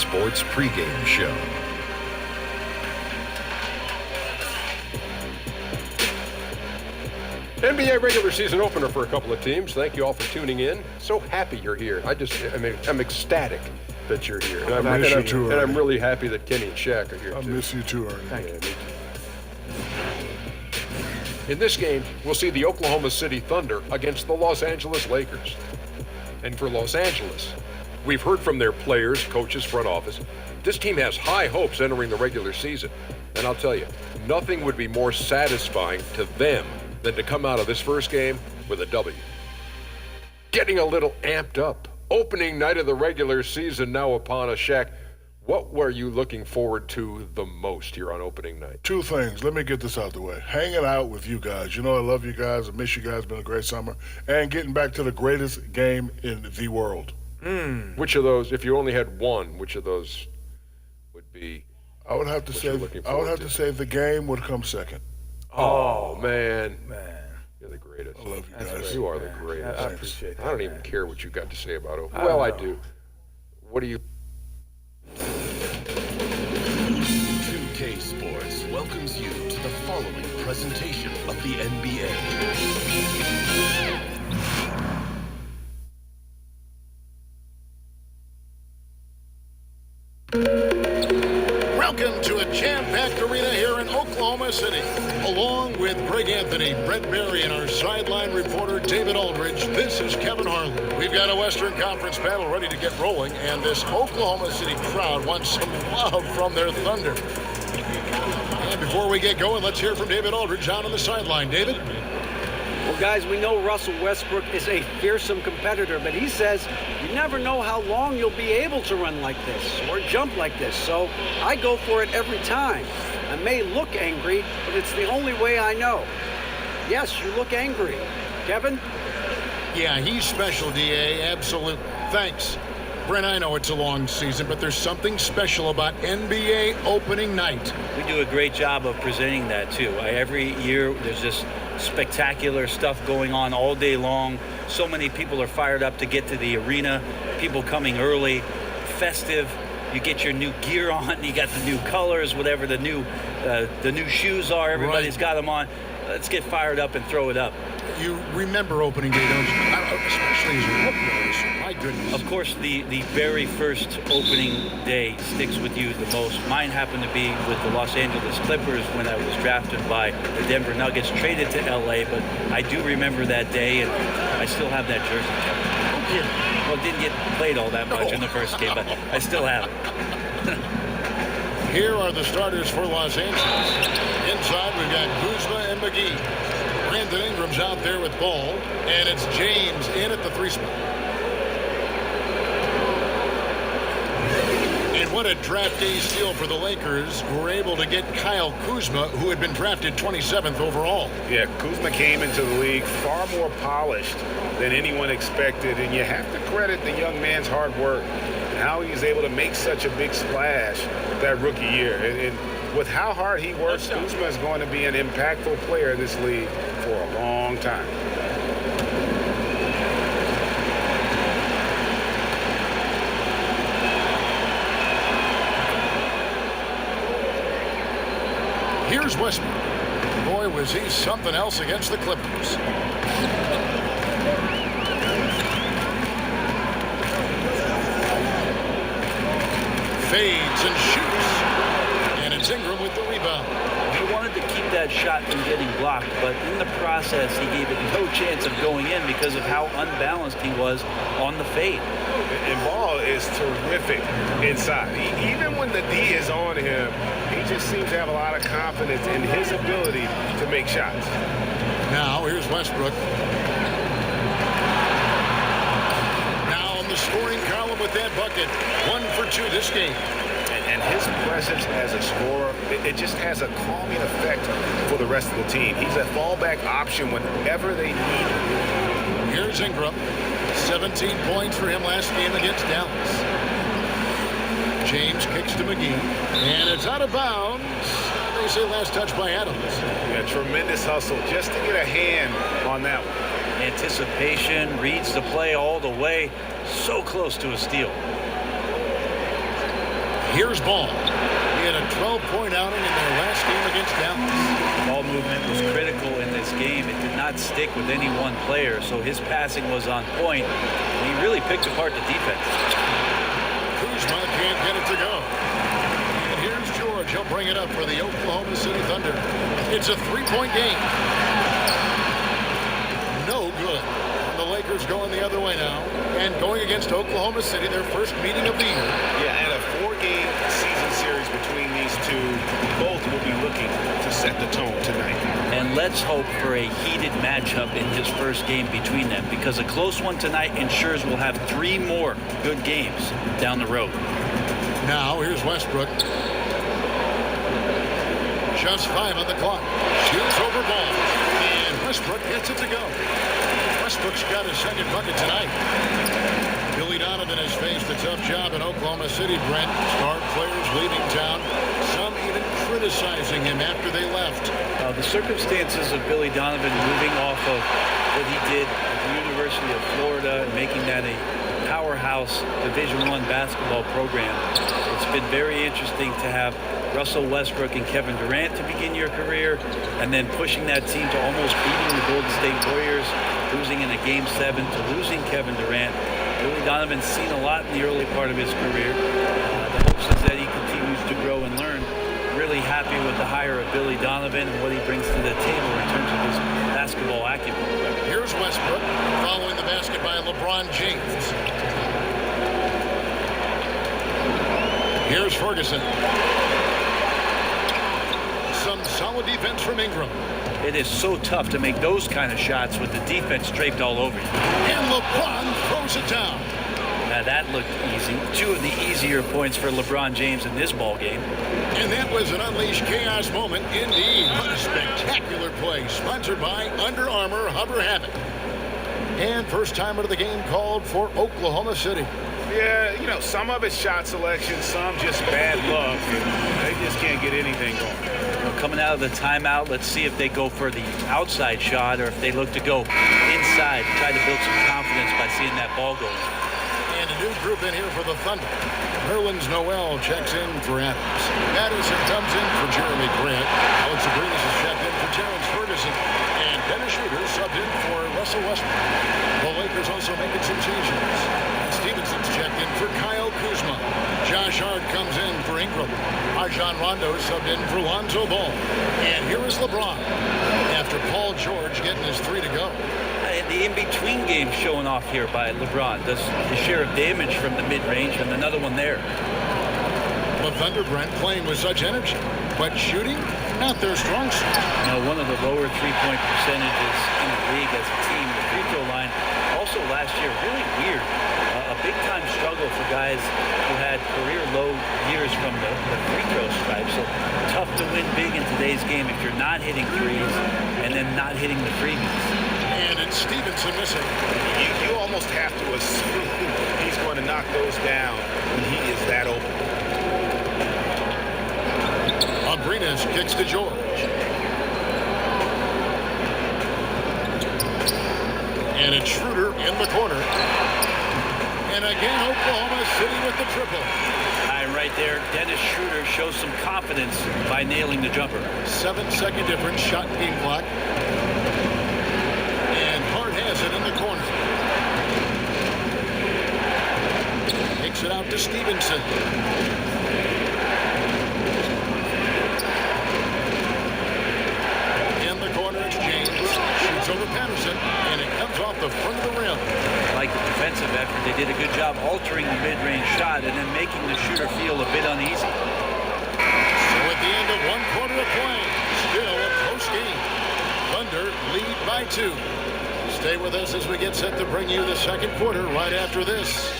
Sports Pregame Show. NBA regular season opener for a couple of teams. Thank you all for tuning in. So happy you're here. I'm ecstatic that you're here. And I miss you too, and I'm really happy that Kenny and Shaq are here, I too. miss you too, Ernie. Thank you. In this game, we'll see the Oklahoma City Thunder against the Los Angeles Lakers. And for Los Angeles, we've heard from their players, coaches, front office. This team has high hopes entering the regular season. And I'll tell you, nothing would be more satisfying to them than to come out of this first game with a W. Getting a little amped up. Opening night of the regular season now upon us. Shaq, what were you looking forward to the most here on opening night? Two things. Let me get this out of the way. Hanging out with you guys. You know I love you guys. I miss you guys. It's been a great summer. And getting back to the greatest game in the world. Which of those, if you only had one, which of those would be? I would have to say the game would come second. Oh, man. You're the greatest. I love you guys. You are the greatest. I appreciate that. I don't even care what you got to say about it. Well, I do. What do you... 2K Sports welcomes you to the following presentation of the NBA. Welcome to a jam-packed arena here in Oklahoma City. Along with Greg Anthony, Brett Berry, and our sideline reporter David Aldridge, this is Kevin Harlan. We've got a Western Conference battle ready to get rolling, and this Oklahoma City crowd wants some love from their Thunder. And before we get going, let's hear from David Aldridge down on the sideline. David? Well, guys, we know Russell Westbrook is a fearsome competitor, but he says you never know how long you'll be able to run like this or jump like this. So I go for it every time. I may look angry, but it's the only way I know. Yes, you look angry. Kevin? Yeah, he's special, D.A., absolutely. Thanks. Brent, I know it's a long season, but there's something special about NBA opening night. We do a great job of presenting that, too. Every year, there's just spectacular stuff going on all day long. So many people are fired up to get to the arena. People coming early, festive. You get your new gear on. You got the new colors, whatever the new shoes are. Everybody's got them on. Let's get fired up and throw it up. You remember opening day, don't you? Especially as you look those. My goodness. Of course, the very first opening day sticks with you the most. Mine happened to be with the Los Angeles Clippers when I was drafted by the Denver Nuggets, traded to L.A., but I do remember that day, and I still have that jersey, Kevin. Well, it didn't get played all that much in the first game, but I still have it. Here are the starters for Los Angeles. Inside, we've got Kuzma and McGee. Brandon Ingram's out there with ball, and it's James in at the three spot. And what a draft day steal for the Lakers, who were able to get Kyle Kuzma, who had been drafted 27th overall. Yeah, Kuzma came into the league far more polished than anyone expected, and you have to credit the young man's hard work and how he was able to make such a big splash that rookie year. And with how hard he works, Kuzma is going to be an impactful player in this league for a long time. Here's Westbrook. Boy, was he something else against the Clippers. Fades and shoots. And it's Ingram with the rebound. He wanted to keep that shot from getting blocked, but in the process, he gave it no chance of going in because of how unbalanced he was on the fade. And Ball is terrific inside. Even when the D is on him, he just seems to have a lot of confidence in his ability to make shots. Now, here's Westbrook. Now on the scoring column with that bucket. 1 for 2 this game. And his presence as a scorer, it just has a calming effect for the rest of the team. He's a fallback option whenever they need him. Here's Ingram. 17 points for him last game against Dallas. James kicks to McGee. And it's out of bounds. They say last touch by Adams. Yeah, tremendous hustle just to get a hand on that one. Anticipation, reads the play all the way. So close to a steal. Here's Ball. He had a 12-point outing in their last game against Dallas. Ball movement was critical in this game. It did not stick with any one player, so his passing was on point, and he really picked apart the defense. Kuzma can't get it to go. And here's George. He'll bring it up for the Oklahoma City Thunder. It's a 3-point game. No good. And the Lakers going the other way now. And going against Oklahoma City, their first meeting of the year. Yeah, and a 4-game season series between these two. Both will be looking to set the tone tonight. And let's hope for a heated matchup in his first game between them, because a close one tonight ensures we'll have 3 more good games down the road. Now, here's Westbrook. Just 5 on the clock. Shoots over Ball. And Westbrook gets it to go. Westbrook's got his second bucket tonight. Billy Donovan has faced a tough job in Oklahoma City, Brent. Star players leaving town. Some even criticizing him after they left. The circumstances of Billy Donovan moving off of what he did at the University of Florida and making that a powerhouse Division I basketball program. It's been very interesting to have Russell Westbrook and Kevin Durant to begin your career, and then pushing that team to almost beating the Golden State Warriors, losing in a Game 7 to losing Kevin Durant. Billy Donovan's seen a lot in the early part of his career. The hopes is that he continues to grow and learn. Really happy with the hire of Billy Donovan and what he brings to the table in terms of his basketball acumen. Here's Westbrook following the basket by LeBron James. Here's Ferguson. Some solid defense from Ingram. It is so tough to make those kind of shots with the defense draped all over you. And LeBron throws it down. Now that looked easy. 2 of the easier points for LeBron James in this ball game. And that was an unleashed chaos moment indeed. What a spectacular play. Sponsored by Under Armour Hover Habit. And first timer of the game called for Oklahoma City. Yeah, you know, some of it's shot selection, some just bad luck. They just can't get anything going. Coming out of the timeout, let's see if they go for the outside shot or if they look to go inside and try to build some confidence by seeing that ball go. And a new group in here for the Thunder. Nerlens Noel checks in for Adams. Madison comes in for Jeremy Grant. Alex Abrinas is checked in for Terrence Ferguson. And Dennis Schroeder subbed in for Russell Westbrook. The Lakers also making some changes. Stevenson's checked in for Kyle Kuzma. Josh Hart comes in for Ingram. Rajon Rondo subbed in for Lonzo Ball. And here is LeBron after Paul George getting his 3 to go. The in-between game showing off here by LeBron does his share of damage from the mid-range, and another one there. The Thunder, Brent, playing with such energy, but shooting, not their strong suit. One of the lower three-point percentages in the league as a team. The free throw line also last year really weird. A big-time struggle for guys who had career-low years from the free throw stripe. So tough to win big in today's game if you're not hitting threes and then not hitting the freebies. And it's Stevenson missing. You almost have to assume he's going to knock those down when he is that open. Abrinas kicks to George. And it's Schroeder in the corner. And again, Oklahoma City with the triple. Right there, Dennis Schroeder shows some confidence by nailing the jumper. 7-second difference, shot being blocked. And Hart has it in the corner. Takes it out to Stevenson. In the corner, it's James. Shoots over Patterson, and it comes off the front of the rim. Like the defensive effort, they did a good job altering the mid-range shot and then making the shooter feel a bit uneasy. So at the end of 1 quarter of play, still a close game. Thunder lead by 2. Stay with us as we get set to bring you the second quarter right after this.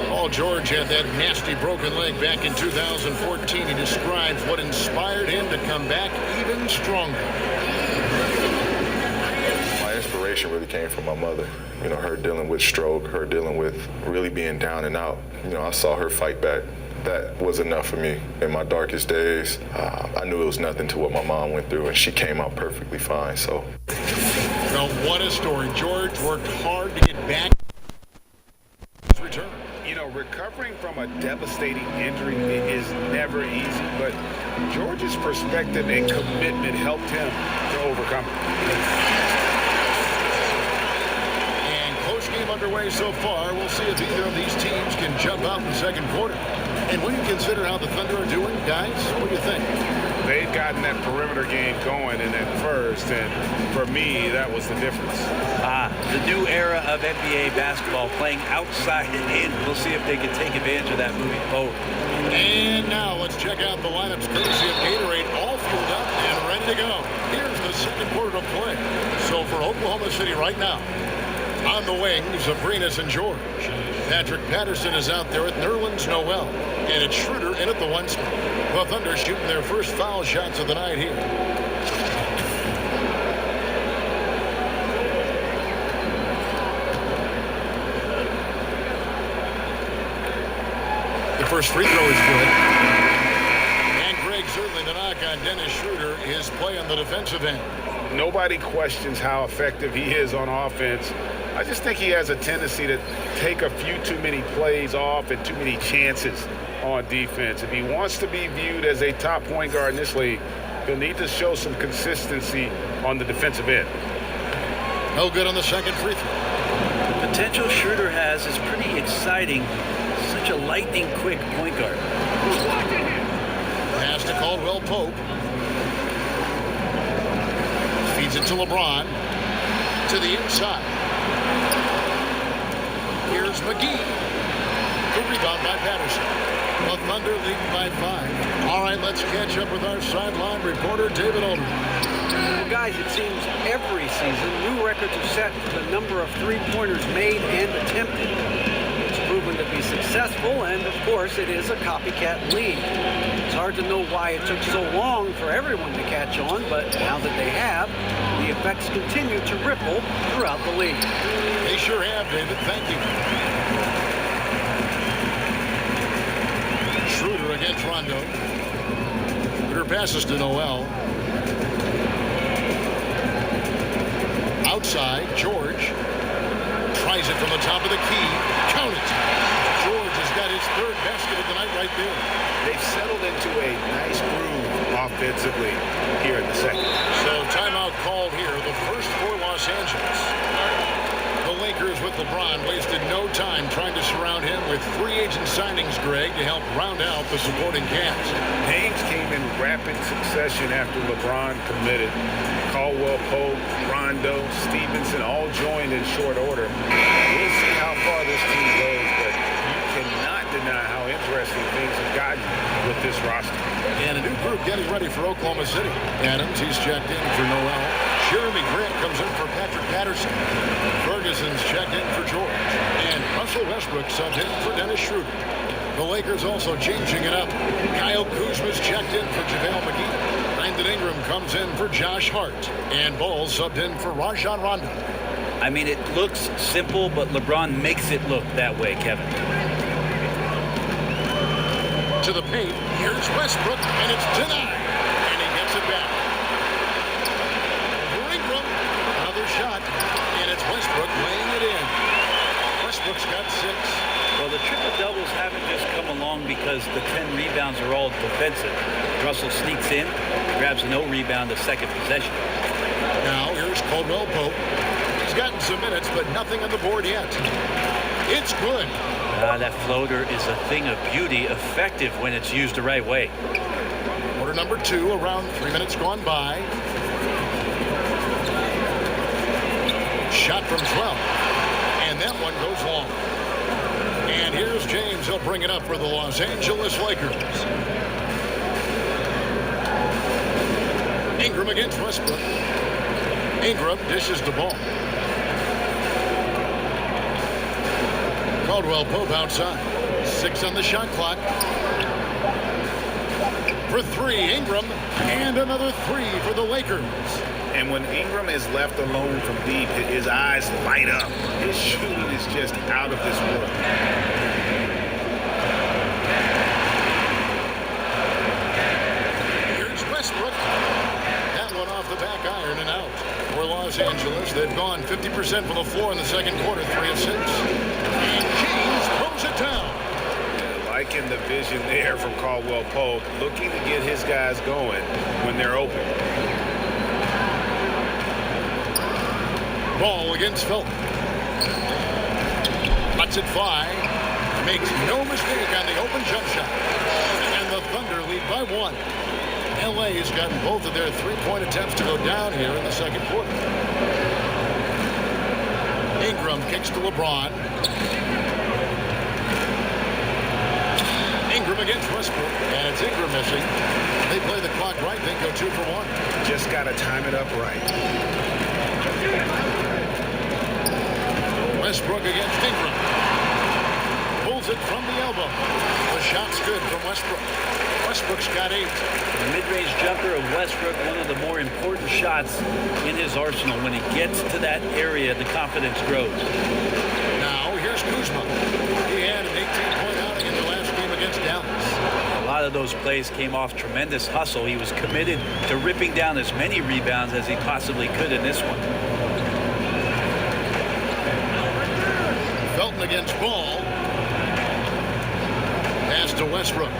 Paul George had that nasty broken leg back in 2014. He describes what inspired him to come back even stronger. My inspiration really came from my mother. You know, her dealing with stroke, her dealing with really being down and out. You know, I saw her fight back. That was enough for me. In my darkest days, I knew it was nothing to what my mom went through, and she came out perfectly fine, so. Well, what a story. George worked hard to get back recovering from a devastating injury is never easy, but George's perspective and commitment helped him to overcome it. And close game underway so far. We'll see if either of these teams can jump out in the second quarter. And when you consider how the Thunder are doing, guys, what do you think? They've gotten that perimeter game going in that first, and for me, that was the difference. The new era of NBA basketball, playing outside and in. We'll see if they can take advantage of that moving forward. And now let's check out the lineups courtesy of Gatorade, all fueled up and ready to go. Here's the second quarter of play. So for Oklahoma City right now, on the wings of Arenas and George, Patrick Patterson is out there with Nerlens Noel, and it's Schroeder in at the 1 spot. The Thunder shooting their first foul shots of the night here. The first free throw is good. And Greg Zerling, the knock on Dennis Schroeder, his play on the defensive end. Nobody questions how effective he is on offense. I just think he has a tendency to take a few too many plays off and too many chances on defense. If he wants to be viewed as a top point guard in this league, he'll need to show some consistency on the defensive end. No good on the second free throw. The potential Schroeder has is pretty exciting. Such a lightning-quick point guard. Pass to Caldwell Pope. Feeds it to LeBron. To the inside. Here's McGee. The rebound by Patterson. The Thunder leading by 5. All right, let's catch up with our sideline reporter, David Aldridge. Well, guys, it seems every season new records are set for the number of three-pointers made and attempted. It's proven to be successful, and of course, it is a copycat league. It's hard to know why it took so long for everyone to catch on, but now that they have, the effects continue to ripple throughout the league. They sure have, David. Thank you. Schroeder against Rondo. Schroeder passes to Noel. Outside, George tries it from the top of the key. Count it. George has got his third basket of the night right there. They've settled into a nice groove offensively here in the second. So timeout called here, the first for Los Angeles. The Lakers with LeBron wasted no time trying to surround him with free agent signings, Greg, to help round out the supporting cast. Names came in rapid succession after LeBron committed. Caldwell Pope, Rondo, Stevenson all joined in short order. We'll see how far this team goes, but you cannot deny how interesting things have gotten with this roster. And a new group getting ready for Oklahoma City. Adams, he's checked in for Noel. Jeremy Grant comes in for Patrick Patterson. Ferguson's checked in for George. And Russell Westbrook subbed in for Dennis Schroeder. The Lakers also changing it up. Kyle Kuzma's checked in for JaVale McGee. Brandon Ingram comes in for Josh Hart. And Ball subbed in for Rajon Rondo. I mean, it looks simple, but LeBron makes it look that way, Kevin. To the paint, here's Westbrook, and it's denied. And he gets it back. For Ingram, another shot, and it's Westbrook laying it in. Westbrook's got 6. Well, the triple-doubles haven't just come along because the 10 rebounds are all defensive. Russell sneaks in, grabs a no rebound the second possession. Now, here's Caldwell Pope. He's gotten some minutes, but nothing on the board yet. It's good. That floater is a thing of beauty, effective when it's used the right way. Quarter number 2, around 3 minutes gone by. Shot from 12. And that one goes long. And here's James. He'll bring it up for the Los Angeles Lakers. Ingram against Westbrook. Ingram dishes the ball. Caldwell Pope outside. 6 on the shot clock. For 3, Ingram. And another 3 for the Lakers. And when Ingram is left alone from deep, his eyes light up. His shooting is just out of this world. Here's Westbrook. That one off the back iron and out. For Los Angeles, they've gone 50% from the floor in the second quarter, 3 of 6. And James throws it down. liking the vision there from Caldwell Pope, looking to get his guys going when they're open. Ball against Felton. Lets it fly. Makes no mistake on the open jump shot. And the Thunder lead by 1. LA has gotten both of their three-point attempts to go down here in the second quarter. Ingram kicks to LeBron. Ingram against Westbrook, and it's Ingram missing. They play the clock right, then go 2 for 1. Just got to time it up right. Westbrook against Ingram. Pulls it from the elbow. The shot's good from Westbrook. Westbrook's got 8. The mid-range jumper of Westbrook, one of the more important shots in his arsenal. When he gets to that area, the confidence grows. Now here's Kuzma. He had an 18-point outing in the last game against Dallas. A lot of those plays came off tremendous hustle. He was committed to ripping down as many rebounds as he possibly could in this one. Felton against Ball. Pass to Westbrook.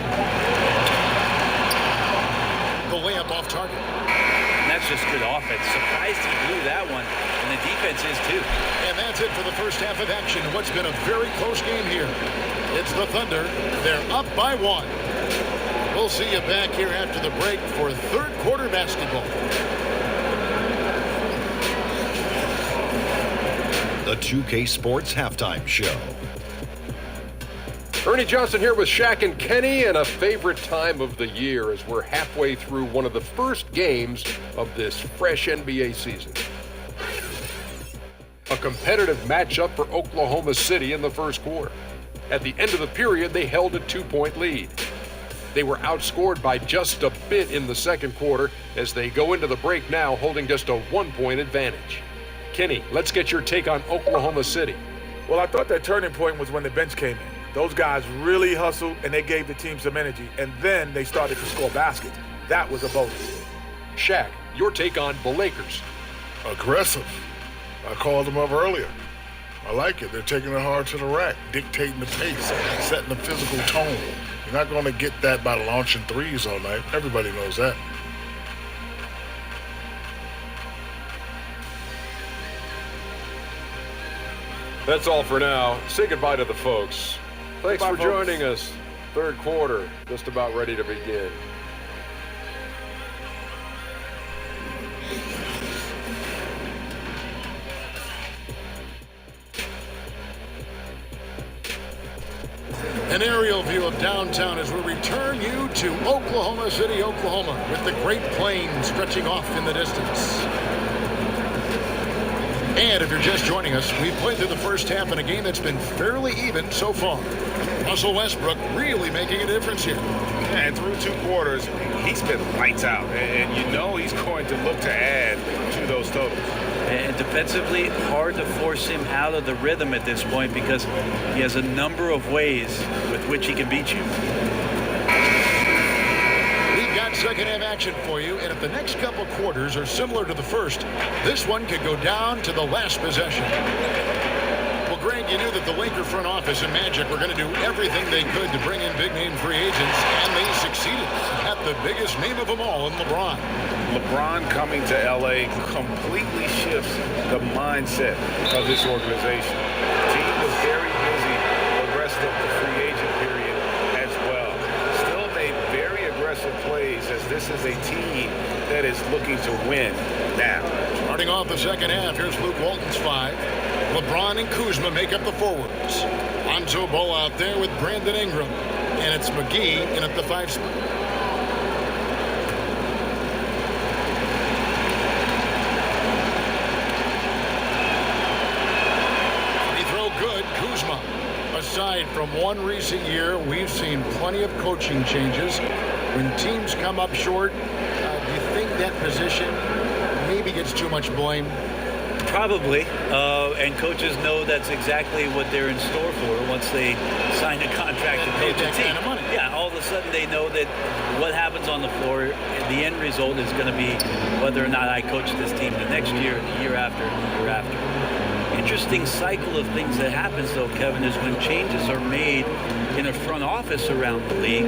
The layup off target. And that's just good offense. Surprised he blew that one, and the defense is too. And that's it for the first half of action. What's been a very close game here. It's the Thunder. They're up by 1. We'll see you back here after the break for third quarter basketball. The 2K Sports Halftime Show. Ernie Johnson here with Shaq and Kenny, and a favorite time of the year as we're halfway through one of the first games of this fresh NBA season. A competitive matchup for Oklahoma City in the first quarter. At the end of the period, they held a 2-point lead. They were outscored by just a bit in the second quarter as they go into the break now holding just a 1-point advantage. Kenny, let's get your take on Oklahoma City. Well, I thought that turning point was when the bench came in. Those guys really hustled, and they gave the team some energy, and then they started to score baskets. That was a bonus. Shaq, your take on the Lakers. Aggressive. I called them up earlier. I like it. They're taking it hard to the rack, dictating the pace, setting the physical tone. You're not going to get that by launching threes all night. Everybody knows that. That's all for now. Say goodbye to the folks. Thanks Goodbye, for folks. joining us. Third quarter, just about ready to begin. An aerial view of downtown as we return you to Oklahoma City, Oklahoma, with the Great Plains stretching off in the distance. And if you're just joining us, we've played through the first half in a game that's been fairly even so far. Russell Westbrook really making a difference here. And through 2 quarters, he's been lights out. And you know he's going to look to add to those totals. And defensively, hard to force him out of the rhythm at this point because he has a number of ways with which he can beat you. We've got second half action for you, and if the next couple quarters are similar to the first, this one could go down to the last possession. Well, Greg, you knew that the Laker front office and Magic were going to do everything they could to bring in big-name free agents, and they succeeded at the biggest name of them all in LeBron. LeBron coming to LA completely shifts the mindset of this organization. The team was very busy the rest of the free agent period as well. Still made very aggressive plays as this is a team that is looking to win now. Starting off the second half, here's Luke Walton's 5. LeBron and Kuzma make up the forwards. Lonzo Ball out there with Brandon Ingram. And it's McGee in at the 5 spot. Free throw good, Kuzma. Aside from one recent year, we've seen plenty of coaching changes. When teams come up short, do you think that position maybe gets too much blame? Probably, and coaches know that's exactly what they're in store for once they sign a contract to coach a team. Kind of money. Yeah, all of a sudden they know that what happens on the floor, the end result is going to be whether or not I coach this team the next year, the year after, and the year after. And interesting cycle of things that happens, though, Kevin, is when changes are made in a front office around the league.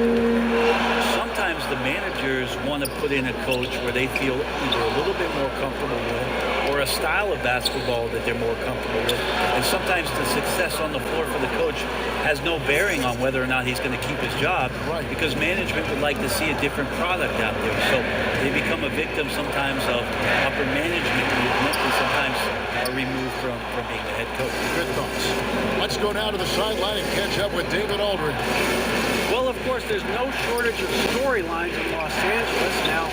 Sometimes the managers want to put in a coach where they feel either a little bit more comfortable with or a style of basketball that they're more comfortable with. And sometimes the success on the floor for the coach has no bearing on whether or not he's going to keep his job, because management would like to see a different product out there. So they become a victim sometimes of upper management movement, and sometimes are removed from being the head coach. Good thoughts. Let's go down to the sideline and catch up with David Aldridge. Well, of course, there's no shortage of storylines in Los Angeles. Now,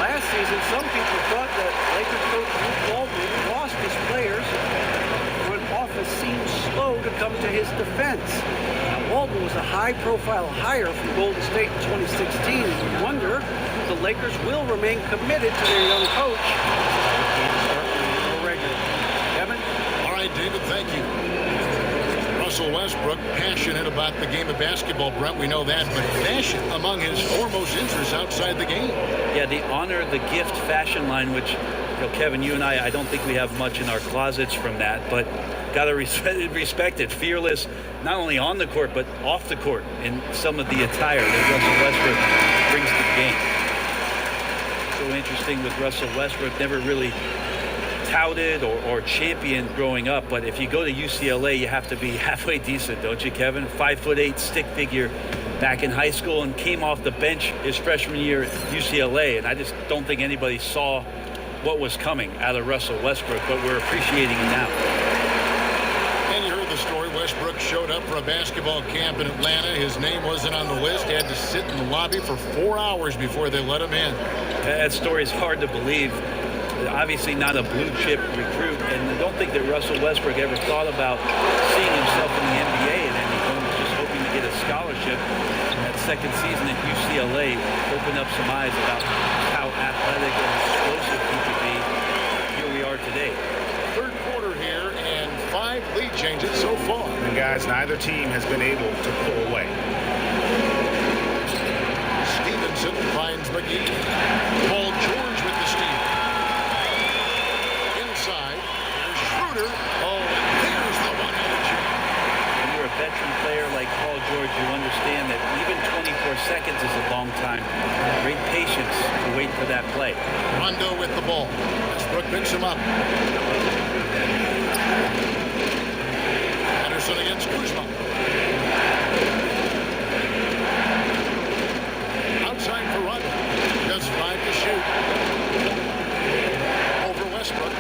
last season, some people thought that Lakers coach Luke Walton lost his players. Front office seemed slow to come to his defense. Now, Walton was a high-profile hire from Golden State in 2016, and we wonder if the Lakers will remain committed to their young coach. Kevin? All right, David, thank you. Russell Westbrook, passionate about the game of basketball, Brent, we know that, but fashion among his foremost interests outside the game. Yeah, the honor, the gift fashion line, which, you know, Kevin, you and I don't think we have much in our closets from that, but got to respect it. Fearless, not only on the court, but off the court in some of the attire that Russell Westbrook brings to the game. So interesting with Russell Westbrook, never really touted or championed growing up, but if you go to UCLA, you have to be halfway decent, don't you, Kevin? 5'8" stick figure back in high school, and came off the bench his freshman year at UCLA, and I just don't think anybody saw what was coming out of Russell Westbrook, but we're appreciating him now. And you heard the story. Westbrook showed up for a basketball camp in Atlanta. His name wasn't on the list. He had to sit in the lobby for 4 hours before they let him in. That story is hard to believe. Obviously not a blue chip recruit, and I don't think that Russell Westbrook ever thought about seeing himself in the NBA at any point. He was just hoping to get a scholarship. That second season at UCLA opened up some eyes about how athletic and explosive he could be. Here we are today. Third quarter here, and 5 lead changes so far. And guys, neither team has been able to pull away. Stevenson finds McGee. Paul George with the steal. Inside, there's Schroeder. Oh, and there's the one-handed shot. When you're a veteran player like Paul George, you understand that even 24 seconds is a long time. Great patience to wait for that play. Rondo with the ball. Westbrook picks him up. Anderson against Kuzma. Outside for Rondo. Just 5 to shoot. Over Westbrook.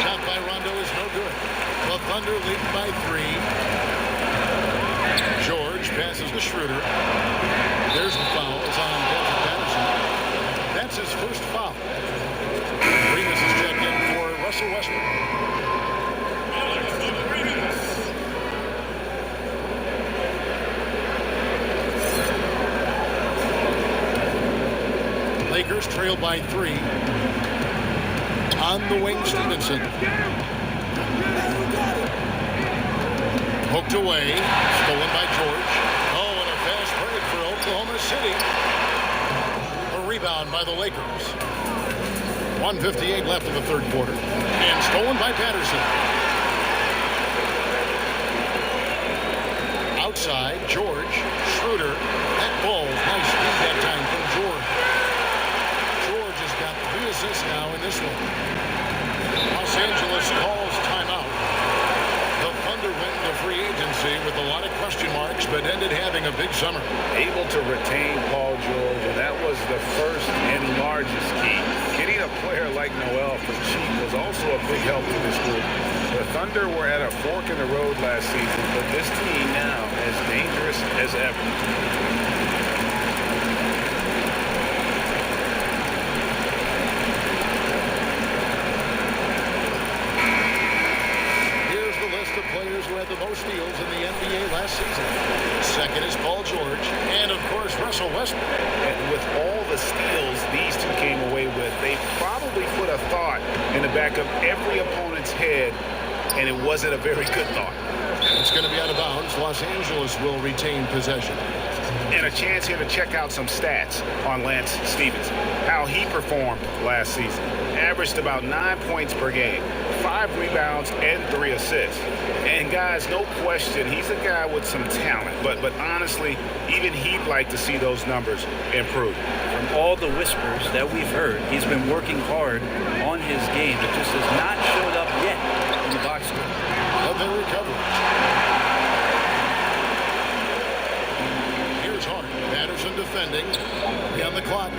Shot by Rondo is no good. The Thunder lead by 3. George passes to Schroeder. There's the foul. It's on Desmond Patterson. That's his first foul. Remus is checked in for Russell Westbrook. Lakers trail by 3. On the wing, Stevenson. Hooked away. Stolen by George. Oh, and a fast break for Oklahoma City. A rebound by the Lakers. 1:58 left in the third quarter. And stolen by Patterson. Outside, George. Schroeder. That ball. Nice speed that time from George. George has got 3 assists now in this one. Los Angeles calls timeout. The Thunder went into free agency with a lot of question marks, but ended having a big summer. Able to retain Paul George, and that was the first and largest key. Getting a player like Noel for cheap was also a big help to this group. The Thunder were at a fork in the road last season, but this team now is dangerous as ever. Who had the most steals in the NBA last season. Second is Paul George, and of course Russell Westbrook. And with all the steals these two came away with, they probably put a thought in the back of every opponent's head, and it wasn't a very good thought. It's going to be out of bounds. Los Angeles will retain possession. And a chance here to check out some stats on Lance Stevenson. How he performed last season. Averaged about 9 points per game, 5 rebounds and 3 assists. And guys, no question, he's a guy with some talent. But honestly, even he'd like to see those numbers improve. From all the whispers that we've heard, he's been working hard on his game. It just has not showed up yet in the box score. But they recover. Here's Hart. Patterson defending. On the clock.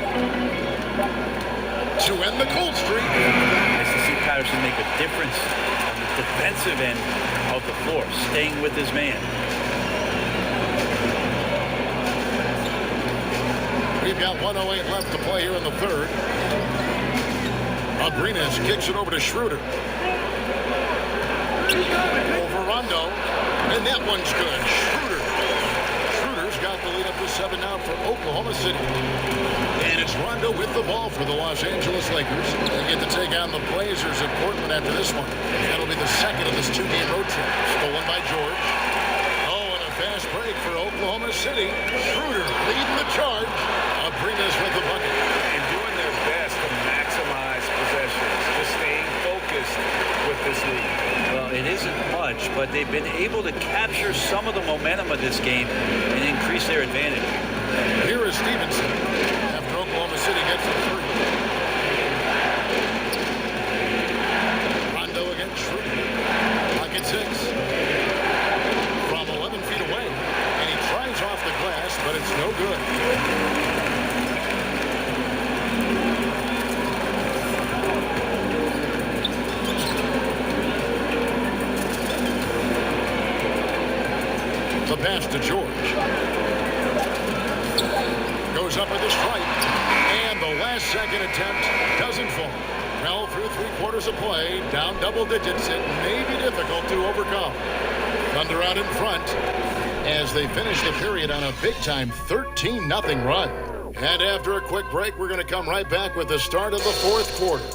To end the cold streak. Nice to see Patterson make a difference on the defensive end of the floor, staying with his man. We've got 1:08 left to play here in the third. Abrines kicks it over to Schroeder. Over Rondo. And that one's good. Schroeder's got the lead up to 7 now for Oklahoma City. And it's Rondo with the ball for the Los Angeles Lakers. They get to take on the Blazers in Portland after this one. That'll be the second of this 2-game road trip. Stolen by George. Oh, and a fast break for Oklahoma City. Schroeder leading the charge. Abrines with the bucket. And doing their best to maximize possessions. Just staying focused with this lead. Well, it isn't much, but they've been able to capture some of the momentum of this game and increase their advantage. Here is Stevenson after Oklahoma City gets the 3. Rondo against Schroeder. Pocket 6. From 11 feet away. And he tries off the glass, but it's no good. The pass to George. Goes up with a strike. And the last second attempt doesn't fall. Well, through 3/4 of play, down double digits, it may be difficult to overcome. Thunder out in front as they finish the period on a big-time 13-0 run. And after a quick break, we're going to come right back with the start of the 4th quarter.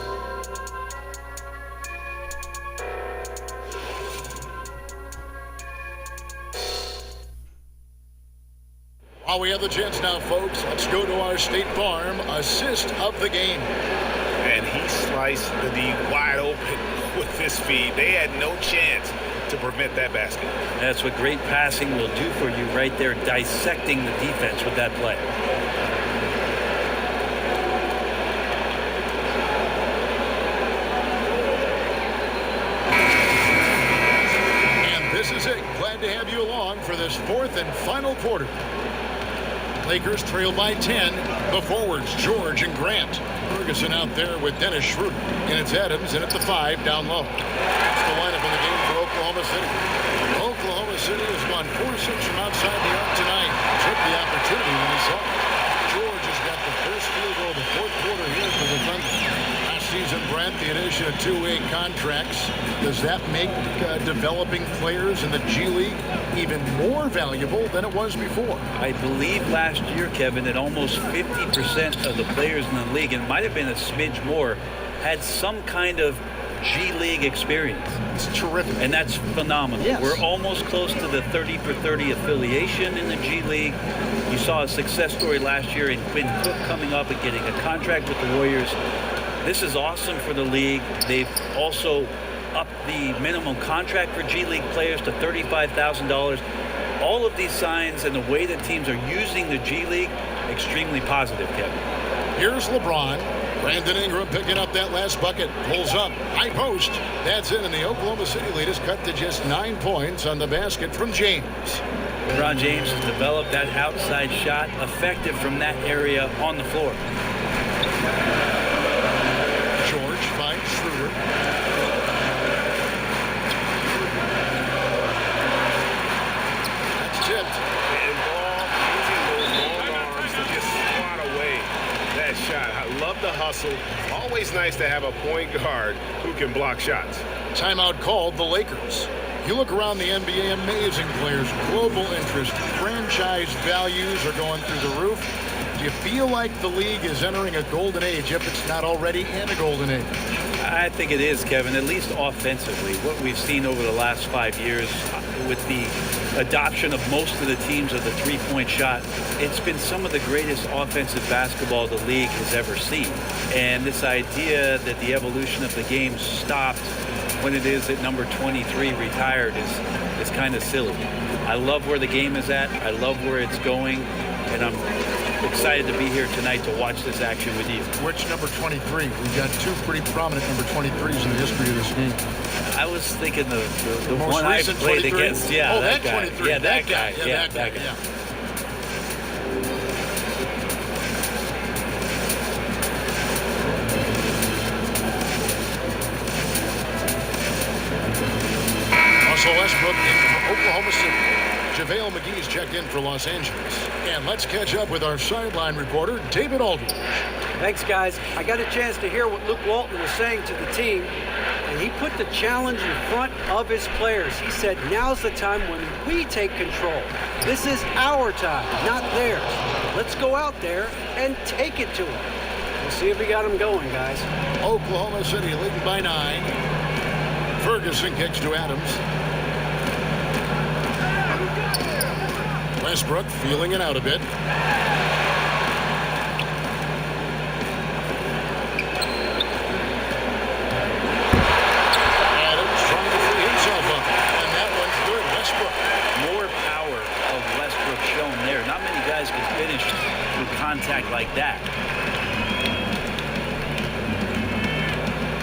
While we have the chance now, folks, let's go to our State Farm assist of the game. And he sliced the D wide open with this feed. They had no chance to prevent that basket. That's what great passing will do for you right there, dissecting the defense with that play. And this is it. Glad to have you along for this 4th and final quarter. Lakers trail by 10. The forwards, George and Grant. Ferguson out there with Dennis Schroeder. And it's Adams in at the 5 down low. That's the lineup in the game for Oklahoma City. Oklahoma City has gone 4-6 from outside the arc tonight. Took the opportunity when he saw it. George has got the first field goal of the 4th quarter here for the Thunder. Last season, Brent, the addition of 2-way contracts. Does that make developing players in the G League even more valuable than it was before? I believe last year, Kevin, that almost 50% of the players in the league, and it might have been a smidge more, had some kind of G League experience. It's terrific. And that's phenomenal. Yes. We're almost close to the 30 for 30 affiliation in the G League. You saw a success story last year in Quinn Cook coming up and getting a contract with the Warriors. This is awesome for the league. They've also upped the minimum contract for G League players to $35,000. All of these signs and the way that teams are using the G League, extremely positive, Kevin. Here's LeBron. Brandon Ingram picking up that last bucket. Pulls up. High post. That's in, and the Oklahoma City lead is cut to just 9 points on the basket from James. LeBron James has developed that outside shot, effective from that area on the floor. George finds Schroeder. That's tipped. And ball using those long arms to just swat away that shot. I love the hustle. Always nice to have a point guard who can block shots. Timeout called the Lakers. You look around the NBA, amazing players, global interest, franchise values are going through the roof. Do you feel like the league is entering a golden age if it's not already in a golden age? I think it is, Kevin, at least offensively. What we've seen over the last 5 years with the adoption of most of the teams of the three-point shot, it's been some of the greatest offensive basketball the league has ever seen. And this idea that the evolution of the game stopped when it is that number 23 retired is kind of silly. I love where the game is at. I love where it's going, and I'm excited to be here tonight to watch this action with you. Which number 23? We've got two pretty prominent number 23s in the history of this game. I was thinking the Most one I recent played 23? against. Yeah, Oh, that guy. 23. Yeah, that guy. Yeah, that guy. Yeah. Russell Westbrook in for Oklahoma City. JaVale McGee's checked in for Los Angeles. And let's catch up with our sideline reporter, David Aldridge. Thanks, guys. I got a chance to hear what Luke Walton was saying to the team, and he put the challenge in front of his players. He said, now's the time when we take control. This is our time, not theirs. Let's go out there and take it to them. We'll see if we got them going, guys. Oklahoma City leading by 9. Ferguson kicks to Adams. Westbrook feeling it out a bit. Adams trying to free himself up. And that one's good. Westbrook. More power of Westbrook shown there. Not many guys can finish with contact like that.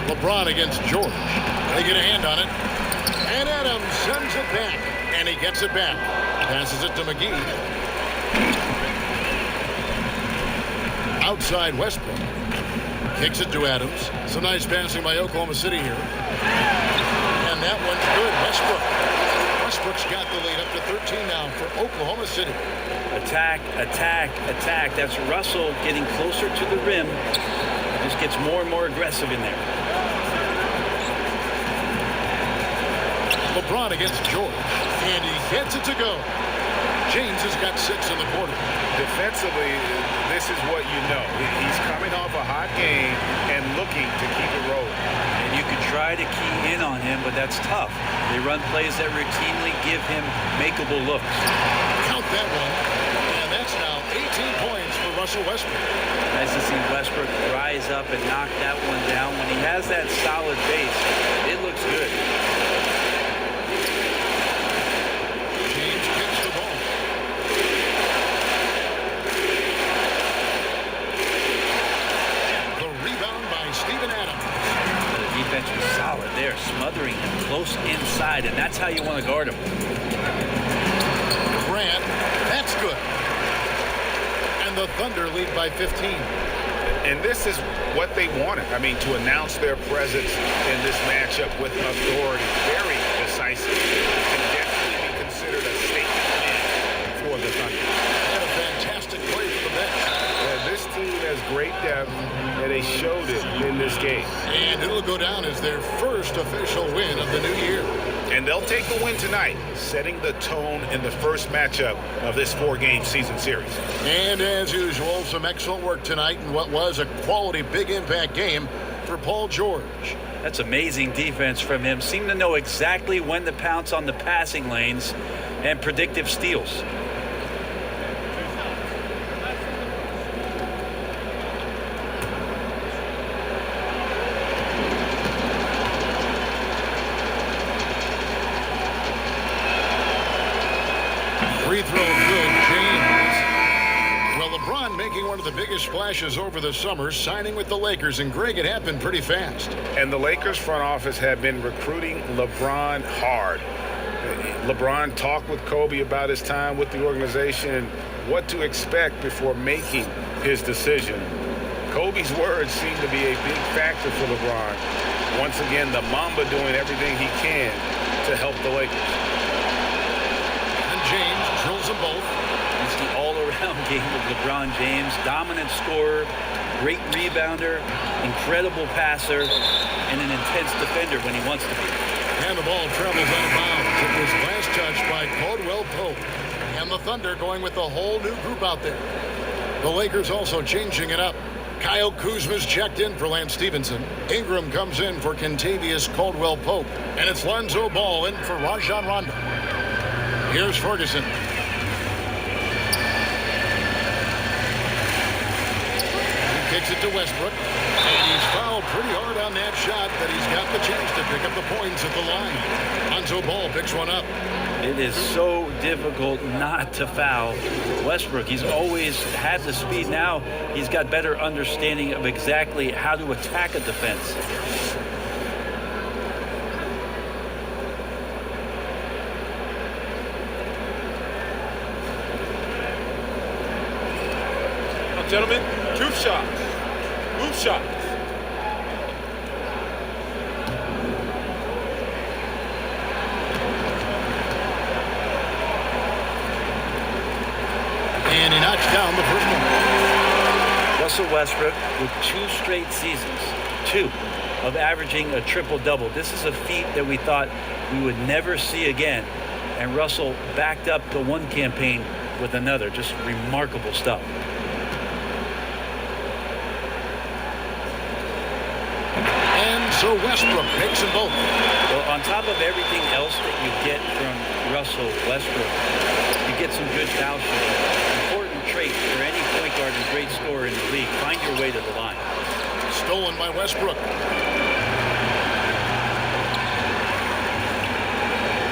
LeBron against George. They get a hand on it. And Adams sends it back. And he gets it back. Passes it to McGee. Outside Westbrook. Kicks it to Adams. Some nice passing by Oklahoma City here. And that one's good. Westbrook. Westbrook's got the lead up to 13 now for Oklahoma City. Attack, attack, attack. That's Russell getting closer to the rim. Just gets more and more aggressive in there. LeBron against George. And he gets it to go. James has got 6 in the quarter. Defensively, this is what you know. He's coming off a hot game and looking to keep it rolling. And you can try to key in on him, but that's tough. They run plays that routinely give him makeable looks. Count that one. And that's now 18 points for Russell Westbrook. Nice to see Westbrook rise up and knock that one down. When he has that solid base, it looks good. James kicks the ball. The rebound by Steven Adams. The defense was solid there, smothering him close inside, and that's how you want to guard him. Grant, that's good. And the Thunder lead by 15. And this is what they wanted. I mean, to announce their presence in this matchup with authority. Very decisive. Can definitely be considered a statement win for the Thunder. And a fantastic play for the bench. This team has great depth, and they showed it in this game. And it'll go down as their first official win of the new year. And they'll take the win tonight, setting the tone in the first matchup of this 4-game season series. And as usual, some excellent work tonight in what was a quality big impact game for Paul George. That's amazing defense from him. Seemed to know exactly when to pounce on the passing lanes and predictive steals. Free throw good, James. Well, LeBron making one of the biggest splashes over the summer, signing with the Lakers, and Greg, it happened pretty fast. And the Lakers front office have been recruiting LeBron hard. LeBron talked with Kobe about his time with the organization and what to expect before making his decision. Kobe's words seem to be a big factor for LeBron. Once again, the Mamba doing everything he can to help the Lakers. James drills them both. It's the all-around game of LeBron James. Dominant scorer, great rebounder, incredible passer, and an intense defender when he wants to be. And the ball travels out of bounds. It was last touched by Caldwell Pope. And the Thunder going with a whole new group out there. The Lakers also changing it up. Kyle Kuzma's checked in for Lance Stevenson. Ingram comes in for Kentavious Caldwell Pope. And it's Lonzo Ball in for Rajon Rondo. Here's Ferguson. He kicks it to Westbrook. And he's fouled pretty hard on that shot, but he's got the chance to pick up the points at the line. Lonzo Ball picks one up. It is so difficult not to foul Westbrook. He's always had the speed. Now he's got better understanding of exactly how to attack a defense. Now, gentlemen, two shots. Move shots. And he knocks down the first one. Russell Westbrook with 2 straight seasons, 2, of averaging a triple-double. This is a feat that we thought we would never see again. And Russell backed up the one campaign with another. Just remarkable stuff. And so Westbrook makes them both. Well, on top of everything else that you get from Russell Westbrook, you get some good foul shooting. Important trait for any point guard and great scorer in the league. Find your way to the line. Stolen by Westbrook.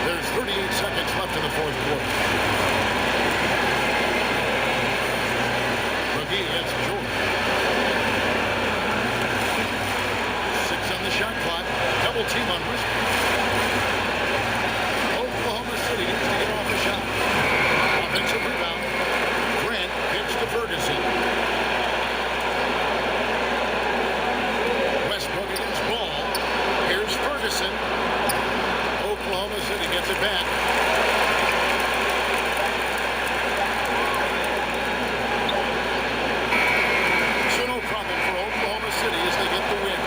There's 38 seconds left in the fourth quarter. McGee against Jordan. 6 on the shot clock. Double team on Westbrook. Oklahoma City needs to get off the shot. Offensive rebound. Grant pitch to Ferguson. Westbrook against Ball. Here's Ferguson. Oklahoma City gets it back. So no problem for Oklahoma City as they get the win.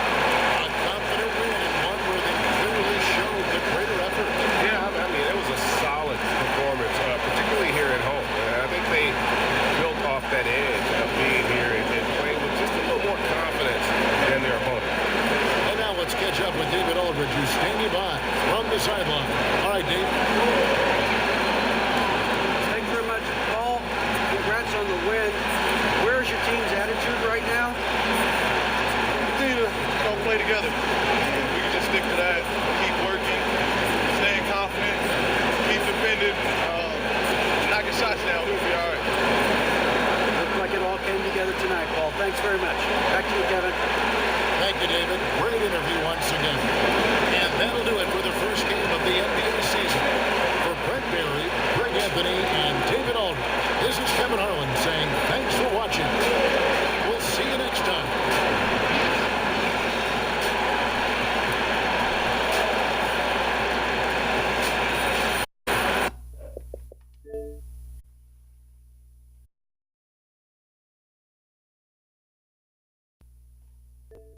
A confident win and one where they clearly showed the greater effort. Yeah, I mean, it was a solid performance, particularly here at home. I think they built off that edge of being here and playing with just a little more confidence than their opponent. And now let's catch up with David Aldridge, who's standing by from the sideline. All right, Dave. Thanks very much, Paul. Congrats on the win. Where's your team's attitude right now? Continue to play together. We can just stick to that, keep working, staying confident, keep defending, knocking shots down. We'll be all right. Looks like it all came together tonight, Paul. Thanks very much.